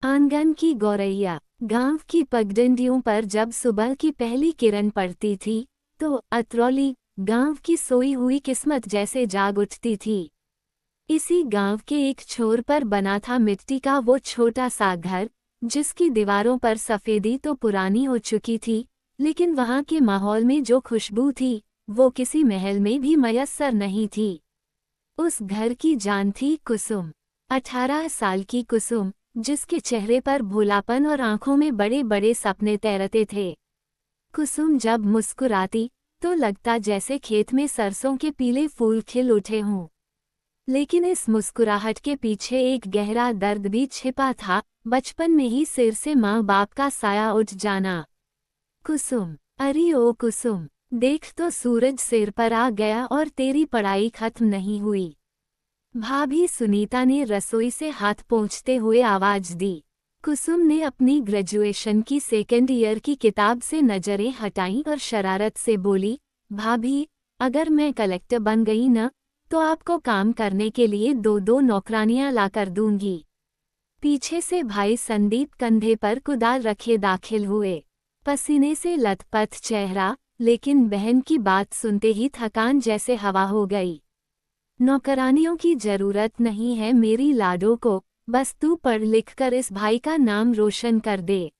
आंगन की गौरैया। गांव की पगडंडियों पर जब सुबह की पहली किरण पड़ती थी तो अतरौली गांव की सोई हुई किस्मत जैसे जाग उठती थी। इसी गांव के एक छोर पर बना था मिट्टी का वो छोटा सा घर, जिसकी दीवारों पर सफेदी तो पुरानी हो चुकी थी, लेकिन वहां के माहौल में जो खुशबू थी वो किसी महल में भी मयस्सर नहीं थी। उस घर की जान थी कुसुम। 18 साल की कुसुम, जिसके चेहरे पर भोलापन और आंखों में बड़े बड़े सपने तैरते थे। कुसुम जब मुस्कुराती तो लगता जैसे खेत में सरसों के पीले फूल खिल उठे हों। लेकिन इस मुस्कुराहट के पीछे एक गहरा दर्द भी छिपा था, बचपन में ही सिर से माँ बाप का साया उठ जाना। कुसुम, अरे ओ कुसुम, देख तो सूरज सिर पर आ गया और तेरी पढ़ाई खत्म नहीं हुई। भाभी सुनीता ने रसोई से हाथ पोंछते हुए आवाज दी। कुसुम ने अपनी ग्रेजुएशन की सेकेंड ईयर की किताब से नजरें हटाईं और शरारत से बोली, भाभी, अगर मैं कलेक्टर बन गई न, तो आपको काम करने के लिए दो दो नौकरानियां लाकर दूंगी। पीछे से भाई संदीप कंधे पर कुदाल रखे दाखिल हुए, पसीने से लथपथ चेहरा, लेकिन बहन की बात सुनते ही थकान जैसे हवा हो गई। नौकरानियों की जरूरत नहीं है मेरी लाडो को, बस तू पढ़ लिख कर इस भाई का नाम रोशन कर दे।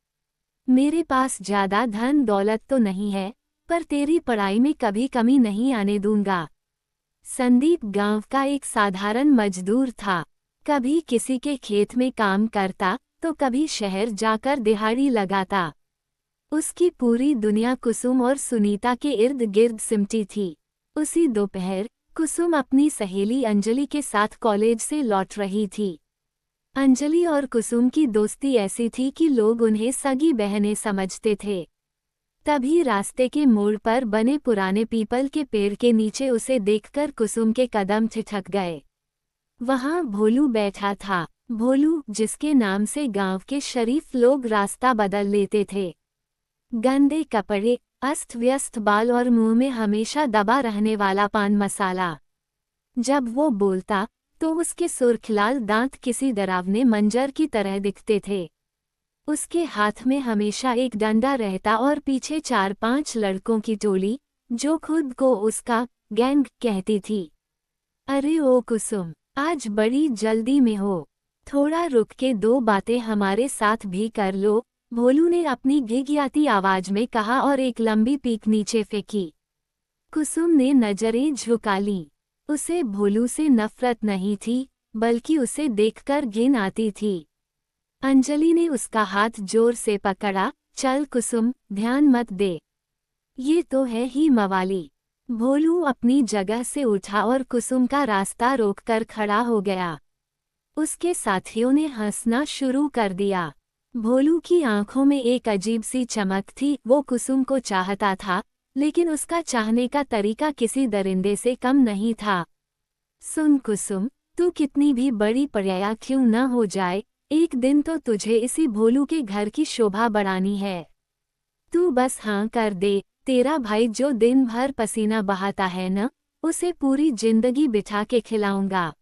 मेरे पास ज्यादा धन दौलत तो नहीं है, पर तेरी पढ़ाई में कभी कमी नहीं आने दूंगा। संदीप गांव का एक साधारण मजदूर था, कभी किसी के खेत में काम करता तो कभी शहर जाकर दिहाड़ी लगाता। उसकी पूरी दुनिया कुसुम और सुनीता के इर्द गिर्द सिमटी थी। उसी दोपहर कुसुम अपनी सहेली अंजलि के साथ कॉलेज से लौट रही थी। अंजलि और कुसुम की दोस्ती ऐसी थी कि लोग उन्हें सगी बहनें समझते थे। तभी रास्ते के मोड़ पर बने पुराने पीपल के पेड़ के नीचे उसे देखकर कुसुम के कदम ठिठक गए। वहां भोलू बैठा था, भोलू जिसके नाम से गांव के शरीफ लोग रास्ता बदल लेते थे। गंदे कपड़े, अस्त व्यस्त बाल और मुंह में हमेशा दबा रहने वाला पान मसाला। जब वो बोलता तो उसके सुर्खलाल दांत किसी डरावने मंजर की तरह दिखते थे। उसके हाथ में हमेशा एक डंडा रहता और पीछे 4-5 लड़कों की टोली, जो खुद को उसका गैंग कहती थी। अरे ओ कुसुम, आज बड़ी जल्दी में हो, थोड़ा रुक के दो बातें हमारे साथ भी कर लो, भोलू ने अपनी घिघियाती आवाज में कहा और एक लंबी पीक नीचे फेंकी। कुसुम ने नजरें झुका लीं। उसे भोलू से नफरत नहीं थी, बल्कि उसे देखकर घिन आती थी। अंजलि ने उसका हाथ जोर से पकड़ा, चल कुसुम, ध्यान मत दे, ये तो है ही मवाली। भोलू अपनी जगह से उठा और कुसुम का रास्ता रोककर खड़ा हो गया। उसके साथियों ने हंसना शुरू कर दिया। भोलू की आंखों में एक अजीब सी चमक थी, वो कुसुम को चाहता था, लेकिन उसका चाहने का तरीका किसी दरिंदे से कम नहीं था। सुन कुसुम, तू कितनी भी बड़ी पराया क्यों न हो जाए, एक दिन तो तुझे इसी भोलू के घर की शोभा बढ़ानी है। तू बस हाँ कर दे, तेरा भाई जो दिन भर पसीना बहाता है न, उसे पूरी जिंदगी बिठा के खिलाऊंगा।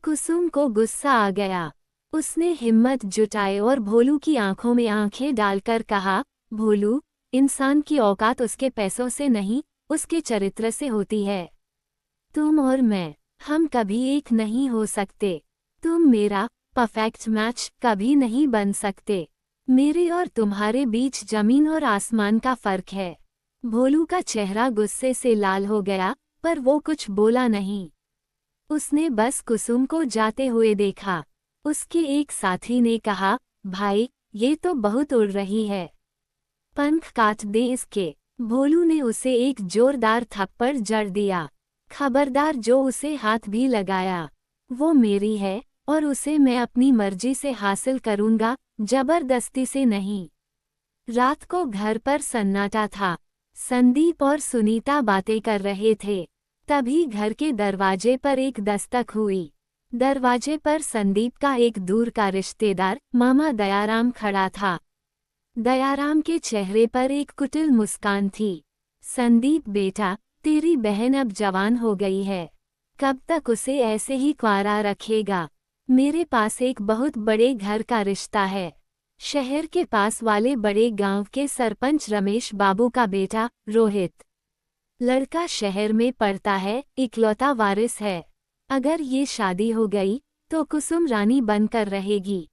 कुसुम को गुस्सा आ गया। उसने हिम्मत जुटाई और भोलू की आंखों में आंखें डालकर कहा, भोलू, इंसान की औकात उसके पैसों से नहीं, उसके चरित्र से होती है। तुम और मैं, हम कभी एक नहीं हो सकते। तुम मेरा परफेक्ट मैच कभी नहीं बन सकते। मेरे और तुम्हारे बीच जमीन और आसमान का फर्क है। भोलू का चेहरा गुस्से से लाल हो गया, पर वो कुछ बोला नहीं। उसने बस कुसुम को जाते हुए देखा। उसके एक साथी ने कहा, भाई, ये तो बहुत उड़ रही है, पंख काट दे इसके। भोलू ने उसे एक जोरदार थप्पड़ जड़ दिया। खबरदार जो उसे हाथ भी लगाया, वो मेरी है और उसे मैं अपनी मर्जी से हासिल करूंगा, जबरदस्ती से नहीं। रात को घर पर सन्नाटा था। संदीप और सुनीता बातें कर रहे थे। तभी घर के दरवाजे पर एक दस्तक हुई। दरवाजे पर संदीप का एक दूर का रिश्तेदार मामा दयाराम खड़ा था। दयाराम के चेहरे पर एक कुटिल मुस्कान थी। संदीप बेटा, तेरी बहन अब जवान हो गई है, कब तक उसे ऐसे ही क्वारा रखेगा? मेरे पास एक बहुत बड़े घर का रिश्ता है। शहर के पास वाले बड़े गांव के सरपंच रमेश बाबू का बेटा रोहित। लड़का शहर में पढ़ता है, इकलौता वारिस है। अगर ये शादी हो गई तो कुसुम रानी बनकर रहेगी।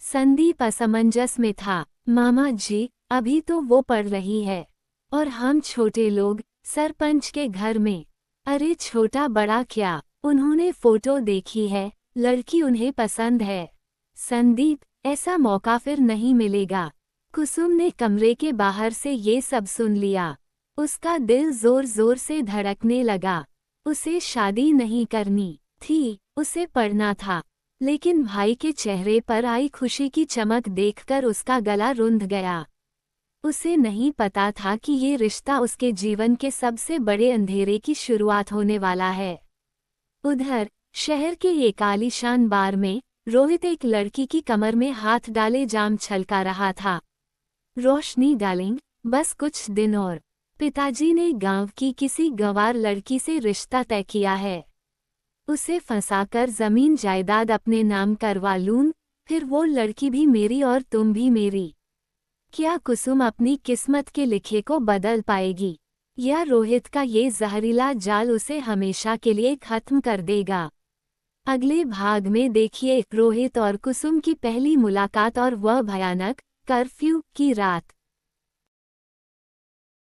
संदीप असमंजस में था। मामा जी, अभी तो वो पढ़ रही है और हम छोटे लोग सरपंच के घर में। अरे छोटा बड़ा क्या, उन्होंने फोटो देखी है, लड़की उन्हें पसंद है। संदीप, ऐसा मौका फिर नहीं मिलेगा। कुसुम ने कमरे के बाहर से ये सब सुन लिया। उसका दिल जोर जोर से धड़कने लगा। उसे शादी नहीं करनी थी, उसे पढ़ना था। लेकिन भाई के चेहरे पर आई खुशी की चमक देखकर उसका गला रुंध गया। उसे नहीं पता था कि ये रिश्ता उसके जीवन के सबसे बड़े अंधेरे की शुरुआत होने वाला है। उधर शहर के एक आलीशान बार में रोहित एक लड़की की कमर में हाथ डाले जाम छलका रहा था। रोशनी डार्लिंग, बस कुछ दिन और पिताजी ने गांव की किसी गंवार लड़की से रिश्ता तय किया है। उसे फंसाकर जमीन जायदाद अपने नाम करवा लूं, फिर वो लड़की भी मेरी और तुम भी मेरी। क्या कुसुम अपनी किस्मत के लिखे को बदल पाएगी, या रोहित का ये जहरीला जाल उसे हमेशा के लिए खत्म कर देगा? अगले भाग में देखिए रोहित और कुसुम की पहली मुलाकात और वह भयानक कर्फ्यू की रात।